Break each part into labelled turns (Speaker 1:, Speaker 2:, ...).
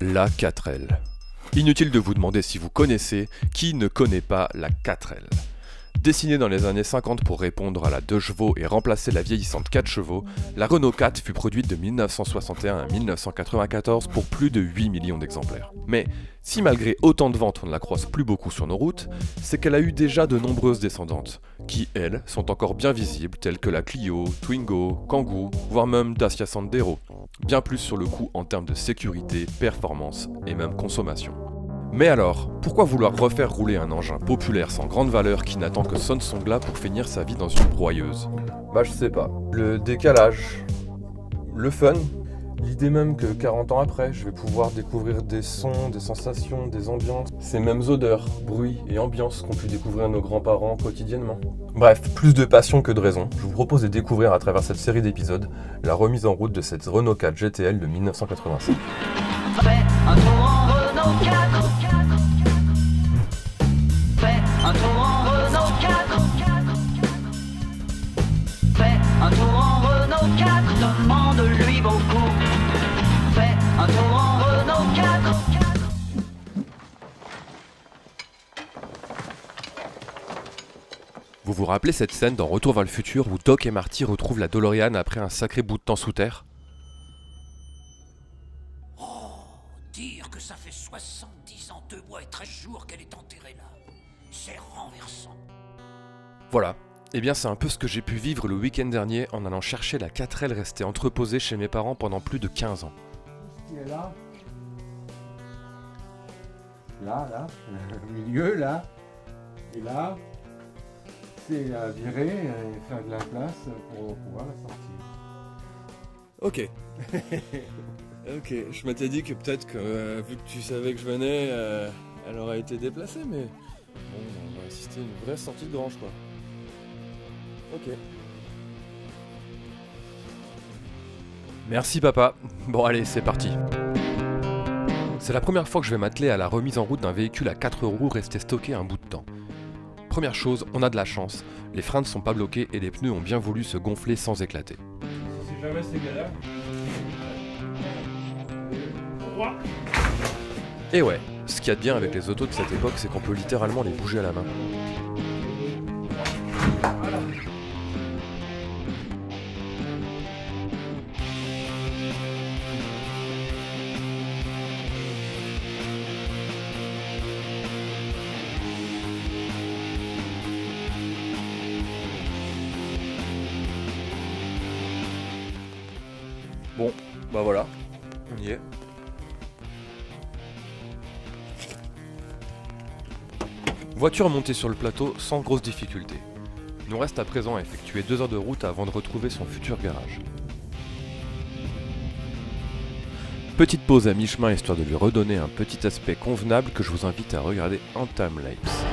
Speaker 1: La 4L. Inutile de vous demander si vous connaissez, qui ne connaît pas la 4L. Dessinée dans les années 50 pour répondre à la 2 chevaux et remplacer la vieillissante 4 chevaux, la Renault 4 fut produite de 1961 à 1994 pour plus de 8 millions d'exemplaires. Mais si malgré autant de ventes on ne la croise plus beaucoup sur nos routes, c'est qu'elle a eu déjà de nombreuses descendantes, qui elles sont encore bien visibles telles que la Clio, Twingo, Kangoo, voire même Dacia Sandero. Bien plus sur le coup en termes de sécurité, performance et même consommation. Mais alors, pourquoi vouloir refaire rouler un engin populaire sans grande valeur qui n'attend que sonne son glas pour finir sa vie dans une broyeuse? Bah je sais pas. Le décalage, le fun, l'idée même que 40 ans après, je vais pouvoir découvrir des sons, des sensations, des ambiances, ces mêmes odeurs, bruits et ambiances qu'ont pu découvrir nos grands-parents quotidiennement. Bref, plus de passion que de raison, je vous propose de découvrir à travers cette série d'épisodes la remise en route de cette Renault 4 GTL de 1985.
Speaker 2: Fais un tour en Renault 4. Fais un tour en Renault 4. Fais un tour en Renault 4. Demande-lui beaucoup. Fais un tour en Renault 4.
Speaker 1: Vous vous rappelez cette scène dans Retour vers le futur où Doc et Marty retrouvent la DeLorean après un sacré bout de temps sous terre?
Speaker 3: Dire que ça fait 70 ans, 2 mois et 13 jours qu'elle est enterrée là. C'est renversant.
Speaker 1: Voilà. Eh bien c'est un peu ce que j'ai pu vivre le week-end dernier en allant chercher la 4L restée entreposée chez mes parents pendant plus de 15 ans.
Speaker 4: Qui est là? Là, au milieu, là. Et là, c'est à virer et faire de la place pour pouvoir la sortir.
Speaker 1: Ok. Ok, je m'étais dit que peut-être que vu que tu savais que je venais, elle aurait été déplacée, mais bon, on va assister à une vraie sortie de grange, quoi. Ok. Merci papa. Bon allez, c'est parti. C'est la première fois que je vais m'atteler à la remise en route d'un véhicule à 4 roues resté stocké un bout de temps. Première chose, on a de la chance, les freins ne sont pas bloqués et les pneus ont bien voulu se gonfler sans éclater.
Speaker 4: Si jamais c'est galère.
Speaker 1: Et ouais, ce qu'il y a de bien avec les autos de cette époque, c'est qu'on peut littéralement les bouger à la main. Bon, bah voilà, on y est. Voiture montée sur le plateau sans grosse difficulté. Il nous reste à présent à effectuer 2 heures de route avant de retrouver son futur garage. Petite pause à mi-chemin histoire de lui redonner un petit aspect convenable que je vous invite à regarder en timelapse.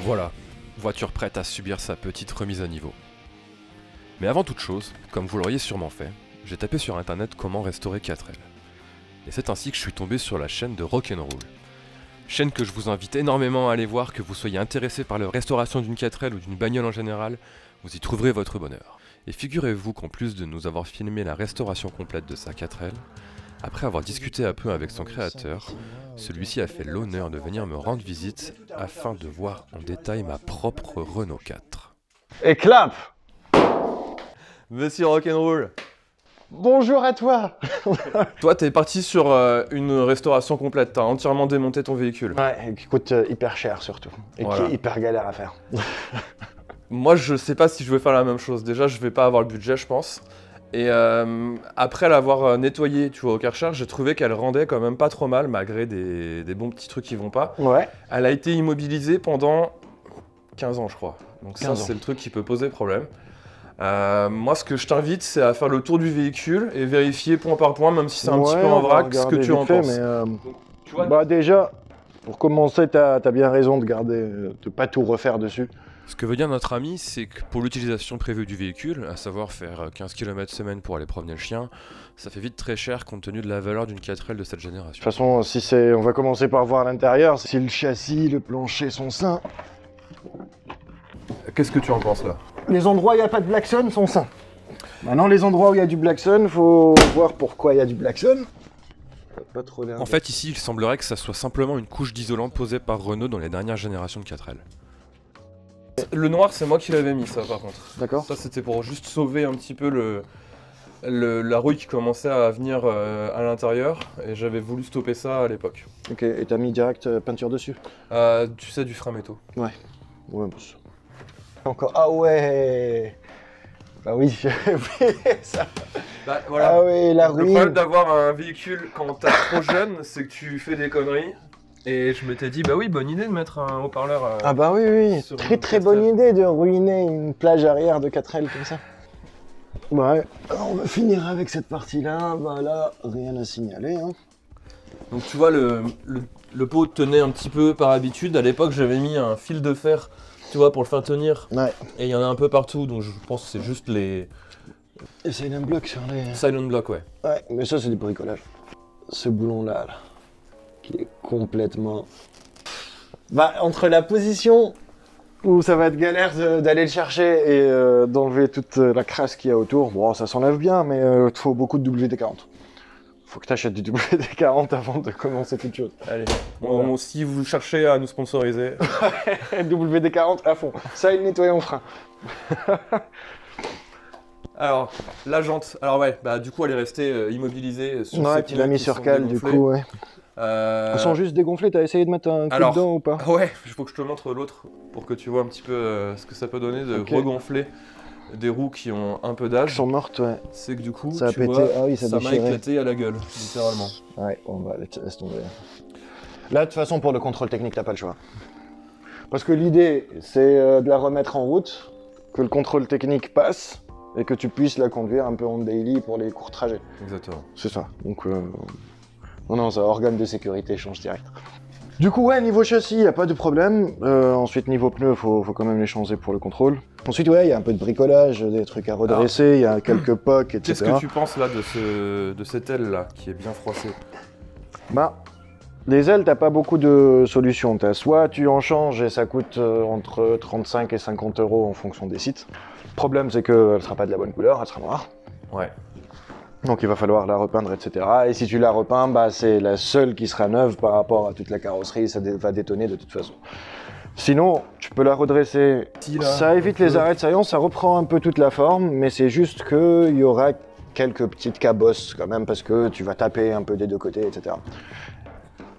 Speaker 1: Voilà, voiture prête à subir sa petite remise à niveau. Mais avant toute chose, comme vous l'auriez sûrement fait, j'ai tapé sur internet comment restaurer 4L. Et c'est ainsi que je suis tombé sur la chaîne de Rock'n'Roll. Chaîne que je vous invite énormément à aller voir, que vous soyez intéressé par la restauration d'une 4L ou d'une bagnole en général, vous y trouverez votre bonheur. Et figurez-vous qu'en plus de nous avoir filmé la restauration complète de sa 4L, après avoir discuté un peu avec son créateur, celui-ci a fait l'honneur de venir me rendre visite afin de voir en détail ma propre Renault 4.
Speaker 5: Et clap!
Speaker 1: Monsieur Rock'n'Roll,
Speaker 5: Bonjour à toi!
Speaker 1: toi t'es parti sur une restauration complète, t'as entièrement démonté ton véhicule.
Speaker 5: Ouais, qui coûte hyper cher surtout, et
Speaker 1: Voilà.
Speaker 5: qui est hyper galère à faire.
Speaker 1: Moi je sais pas si je vais faire la même chose, déjà je vais pas avoir le budget je pense. Et après l'avoir nettoyée, tu vois, au Karcher, j'ai trouvé qu'elle rendait quand même pas trop mal, malgré des bons petits trucs qui vont pas.
Speaker 5: Ouais.
Speaker 1: Elle a été immobilisée pendant 15 ans, je crois. Donc ça,
Speaker 5: 15 ans.
Speaker 1: c'est le truc qui peut poser problème. Moi, ce que je t'invite, c'est à faire le tour du véhicule et vérifier point par point, même si c'est un petit peu en
Speaker 5: on va
Speaker 1: vrac, ce que
Speaker 5: regarder
Speaker 1: tu en
Speaker 5: vite fait,
Speaker 1: penses. Tu vois,
Speaker 5: Bah déjà, pour commencer, t'as bien raison de garder, de pas tout refaire dessus.
Speaker 1: ce que veut dire notre ami, c'est que pour l'utilisation prévue du véhicule, à savoir faire 15 km semaine pour aller promener le chien, ça fait vite très cher compte tenu de la valeur d'une 4L de cette
Speaker 5: De toute
Speaker 1: génération.
Speaker 5: façon, on va commencer par voir l'intérieur. Si le châssis, le plancher sont sains.
Speaker 1: Qu'est-ce que tu en penses là?
Speaker 5: Les endroits où il n'y a pas de Blackson sont sains. Maintenant, les endroits où il y a du Blackson, faut voir pourquoi il y a du Blackson. Pas trop l'air.
Speaker 1: En fait, ici, il semblerait que ça soit simplement une couche d'isolant posée par Renault dans les dernières générations de 4L. Le noir, c'est moi qui l'avais mis, ça, par contre.
Speaker 5: D'accord.
Speaker 1: Ça, c'était pour juste sauver un petit peu la rouille qui commençait à venir à l'intérieur, et j'avais voulu stopper ça à l'époque.
Speaker 5: Ok, et t'as mis direct peinture dessus?
Speaker 1: Tu sais, du Frametto.
Speaker 5: Ouais, bon. Encore. Ah ouais. Bah oui, ça.
Speaker 1: Bah, voilà.
Speaker 5: Ah oui, la
Speaker 1: Le
Speaker 5: ruine.
Speaker 1: problème d'avoir un véhicule quand t'es trop jeune, c'est que tu fais des conneries. Et je m'étais dit, bah oui, bonne idée de mettre un haut-parleur.
Speaker 5: Ah bah oui,
Speaker 1: sur
Speaker 5: très
Speaker 1: une
Speaker 5: très
Speaker 1: 4L.
Speaker 5: bonne idée de ruiner une plage arrière de 4L comme ça. Ouais, alors on va finir avec cette partie-là. Bah là, rien à signaler. Hein.
Speaker 1: Donc tu vois, le pot tenait un petit peu par habitude. À l'époque, j'avais mis un fil de fer, tu vois, pour le faire tenir.
Speaker 5: Ouais.
Speaker 1: Et il y en a un peu partout, donc je pense que c'est juste les
Speaker 5: Et c'est un bloc sur les.
Speaker 1: silent blocks, ouais.
Speaker 5: Ouais, mais ça c'est du bricolage. Ce boulon-là, là, qui est complètement. Bah, entre la position où ça va être galère d'aller le chercher et d'enlever toute la crasse qu'il y a autour, bon, ça s'enlève bien, mais il faut beaucoup de WD-40. Faut que tu achètes du WD-40 avant de commencer toute chose.
Speaker 1: Allez,
Speaker 5: Voilà.
Speaker 1: si vous cherchez à nous sponsoriser.
Speaker 5: WD-40 à fond. Ça et le nettoyer en frein.
Speaker 1: Alors, la jante. Alors ouais, bah du coup, elle est restée immobilisée sur
Speaker 5: Ouais,
Speaker 1: ces
Speaker 5: tu l'as
Speaker 1: pneus
Speaker 5: mis
Speaker 1: qui
Speaker 5: sur
Speaker 1: sont
Speaker 5: cale du
Speaker 1: dégonflés.
Speaker 5: coup, ouais. Ils sont juste dégonflés, t'as essayé de mettre un coup
Speaker 1: alors,
Speaker 5: dedans ou pas?
Speaker 1: Ouais, il faut que je te montre l'autre pour que tu vois un petit peu ce que ça peut donner de
Speaker 5: Ok.
Speaker 1: regonfler des roues qui ont un peu
Speaker 5: Ils
Speaker 1: d'âge.
Speaker 5: sont mortes, ouais.
Speaker 1: C'est que du coup,
Speaker 5: Ça a
Speaker 1: tu
Speaker 5: pété.
Speaker 1: vois,
Speaker 5: Ah oui, ça a
Speaker 1: m'a
Speaker 5: déchiré.
Speaker 1: éclaté à la gueule, littéralement.
Speaker 5: Ouais, on va laisse tomber. Là, de toute façon, pour le contrôle technique, t'as pas le choix. Parce que l'idée, c'est de la remettre en route, que le contrôle technique passe, et que tu puisses la conduire un peu en daily pour les courts trajets.
Speaker 1: Exactement.
Speaker 5: C'est ça. Donc, non, ça, organe de sécurité, change direct. Du coup, ouais, niveau châssis, y a pas de problème. Ensuite, niveau pneus, faut quand même les changer pour le contrôle. Ensuite, ouais, y a un peu de bricolage, des trucs à redresser, il y a quelques pocs, etc.
Speaker 1: Qu'est-ce que tu penses là de cette aile là qui est bien froissée?
Speaker 5: Bah, les ailes, t'as pas beaucoup de solutions. T'as soit tu en changes et ça coûte entre 35 et 50 euros en fonction des sites. Le problème, c'est qu'elle sera pas de la bonne couleur, elle sera noire.
Speaker 1: Ouais.
Speaker 5: Donc il va falloir la repeindre, etc. Et si tu la repeins, bah, c'est la seule qui sera neuve par rapport à toute la carrosserie, ça va détonner de toute façon. Sinon, tu peux la redresser.
Speaker 1: Si, là,
Speaker 5: Ça évite les arrêts de saillance, ça reprend un peu toute la forme, mais c'est juste qu'il y aura quelques petites cabosses quand même, parce que tu vas taper un peu des deux côtés, etc.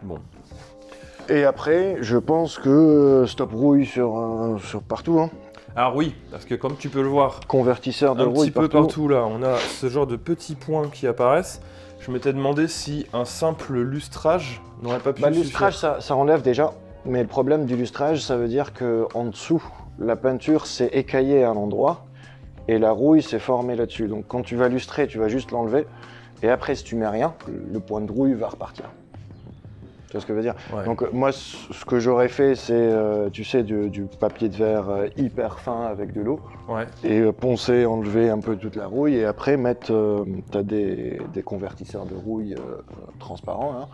Speaker 1: Bon.
Speaker 5: Et après, je pense que stop rouille sur partout. Hein.
Speaker 1: Alors oui, parce que comme tu peux le voir,
Speaker 5: Convertisseur de
Speaker 1: un
Speaker 5: rouille
Speaker 1: petit peu partout là, on a ce genre de petits points qui apparaissent. Je m'étais demandé si un simple lustrage n'aurait pas pu
Speaker 5: Bah, le
Speaker 1: suffire.
Speaker 5: lustrage, ça enlève déjà. Mais le problème du lustrage, ça veut dire qu'en dessous, la peinture s'est écaillée à un endroit et la rouille s'est formée là-dessus. Donc quand tu vas lustrer, tu vas juste l'enlever. Et après, si tu mets rien, le point de rouille va repartir. Tu vois ce que je veux dire?
Speaker 1: Ouais.
Speaker 5: Donc moi, ce que j'aurais fait, c'est, tu sais, du papier de verre hyper fin avec de l'eau.
Speaker 1: Ouais.
Speaker 5: Et poncer, enlever un peu toute la rouille. Et après, t'as des convertisseurs de rouille transparents. Hein,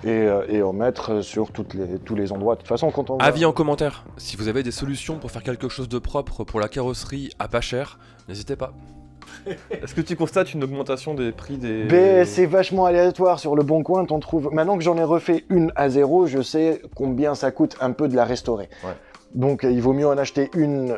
Speaker 5: et en mettre sur tous les endroits. De toute façon, quand on va...
Speaker 1: Avis en commentaire, si vous avez des solutions pour faire quelque chose de propre pour la carrosserie à pas cher, n'hésitez pas. Est-ce que tu constates une augmentation des prix des...
Speaker 5: Mais c'est vachement aléatoire sur le bon coin, t'en trouves. Maintenant que j'en ai refait une à zéro, je sais combien ça coûte un peu de la restaurer.
Speaker 1: Ouais.
Speaker 5: Donc il vaut mieux en acheter une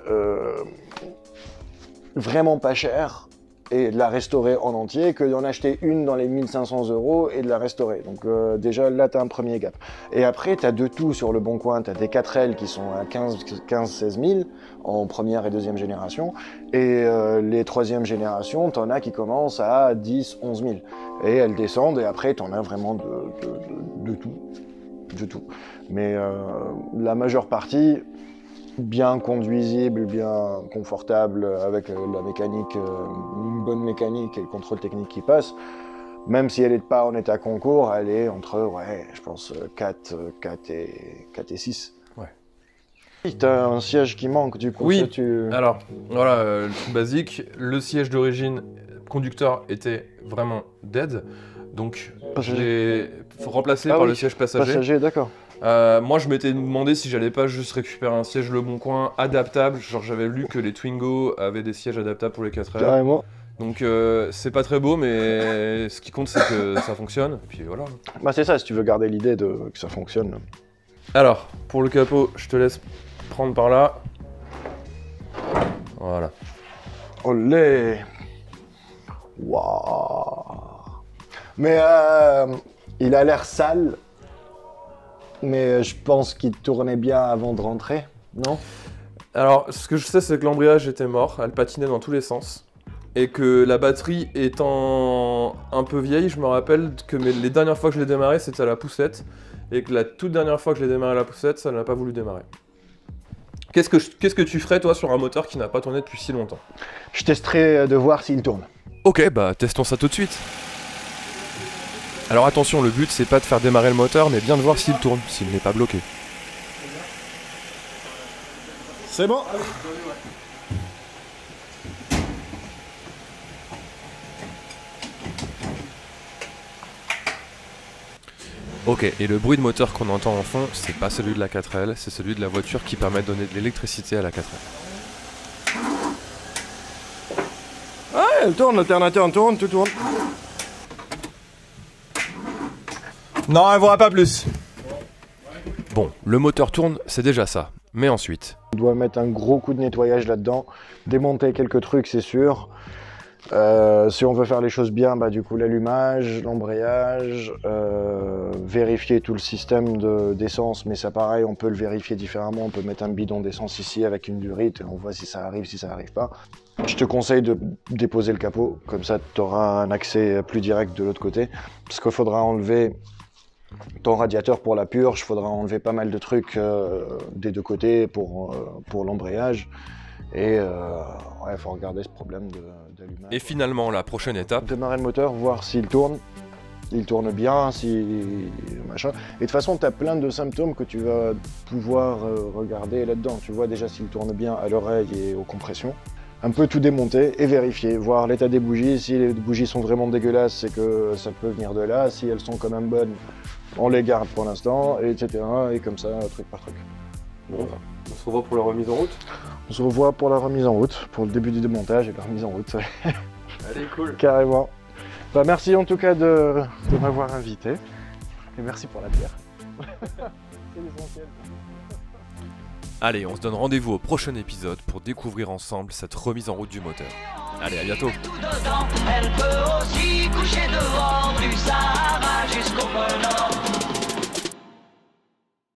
Speaker 5: vraiment pas chère et de la restaurer en entier que d'en acheter une dans les 1500 € et de la restaurer. Donc déjà là t'as un premier gap. Et après t'as de tout sur le bon coin, t'as des 4L qui sont à 15-16 000 en première et deuxième génération et les troisième génération t'en as qui commencent à 10-11 000 et elles descendent et après t'en as vraiment de tout. Mais la majeure partie bien conduisible, bien confortable, avec la mécanique, une bonne mécanique et le contrôle technique qui passe. Même si elle n'est pas en état concours, elle est entre, ouais, je pense, 4 et 6. Ouais. T'as un siège qui manque, du coup.
Speaker 1: Oui,
Speaker 5: ça, tu...
Speaker 1: alors, voilà, le truc basique. Le siège d'origine conducteur était vraiment dead. Donc, je l'ai remplacé par le siège passager.
Speaker 5: Passager, d'accord.
Speaker 1: Moi, je m'étais demandé si j'allais pas juste récupérer un siège Le Bon Coin adaptable. Genre, j'avais lu que les Twingo avaient des sièges adaptables pour les 4L.
Speaker 5: Carrément.
Speaker 1: Donc, c'est pas très beau, mais ce qui compte, c'est que ça fonctionne. Et puis voilà.
Speaker 5: Bah, c'est ça, si tu veux garder l'idée que ça fonctionne.
Speaker 1: Alors, pour le capot, je te laisse prendre par là. Voilà.
Speaker 5: Olé! Waouh! Mais il a l'air sale. Mais je pense qu'il tournait bien avant de rentrer, non?
Speaker 1: Alors, ce que je sais, c'est que l'embrayage était mort. Elle patinait dans tous les sens. Et que la batterie étant un peu vieille, je me rappelle que les dernières fois que je l'ai démarré, c'était à la poussette. Et que la toute dernière fois que je l'ai démarré à la poussette, ça n'a pas voulu démarrer. Qu'est-ce que tu ferais, toi, sur un moteur qui n'a pas tourné depuis si longtemps?
Speaker 5: Je testerai de voir s'il tourne.
Speaker 1: Ok, bah testons ça tout de suite. Alors attention, le but, c'est pas de faire démarrer le moteur, mais bien de voir s'il tourne, s'il n'est pas bloqué.
Speaker 5: C'est bon.
Speaker 1: Ok, et le bruit de moteur qu'on entend en fond, c'est pas celui de la 4L, c'est celui de la voiture qui permet de donner de l'électricité à la 4L.
Speaker 5: Ah, elle tourne, l'alternateur tourne, tout tourne.
Speaker 1: Non, elle voit pas plus. Bon, le moteur tourne, c'est déjà ça. Mais ensuite...
Speaker 5: On doit mettre un gros coup de nettoyage là-dedans, démonter quelques trucs, c'est sûr. Si on veut faire les choses bien, bah, du coup l'allumage, l'embrayage, vérifier tout le système d'essence, mais ça pareil, on peut le vérifier différemment, on peut mettre un bidon d'essence ici avec une durite, et on voit si ça arrive pas. Je te conseille de déposer le capot, comme ça tu auras un accès plus direct de l'autre côté, parce qu'il faudra enlever ton radiateur pour la purge, il faudra enlever pas mal de trucs des deux côtés pour l'embrayage. Et ouais, faut regarder ce problème d'allumage.
Speaker 1: Et finalement, la prochaine étape...
Speaker 5: Démarrer le moteur, voir s'il tourne. Il tourne bien, si... machin. Et de toute façon, tu as plein de symptômes que tu vas pouvoir regarder là-dedans. Tu vois déjà s'il tourne bien à l'oreille et aux compressions. Un peu tout démonter et vérifier, voir l'état des bougies. Si les bougies sont vraiment dégueulasses, c'est que ça peut venir de là. Si elles sont quand même bonnes, on les garde pour l'instant, etc. Et comme ça, truc par truc.
Speaker 1: Voilà. On se revoit pour la remise en route.
Speaker 5: On se revoit pour la remise en route, pour le début du démontage et la remise en route.
Speaker 1: Allez, cool.
Speaker 5: Carrément. Bah, merci en tout cas de m'avoir invité. Et merci pour la bière. C'est l'essentiel.
Speaker 1: Allez, on se donne rendez-vous au prochain épisode pour découvrir ensemble cette remise en route du moteur. Allez, à bientôt.
Speaker 2: Tout dedans, elle peut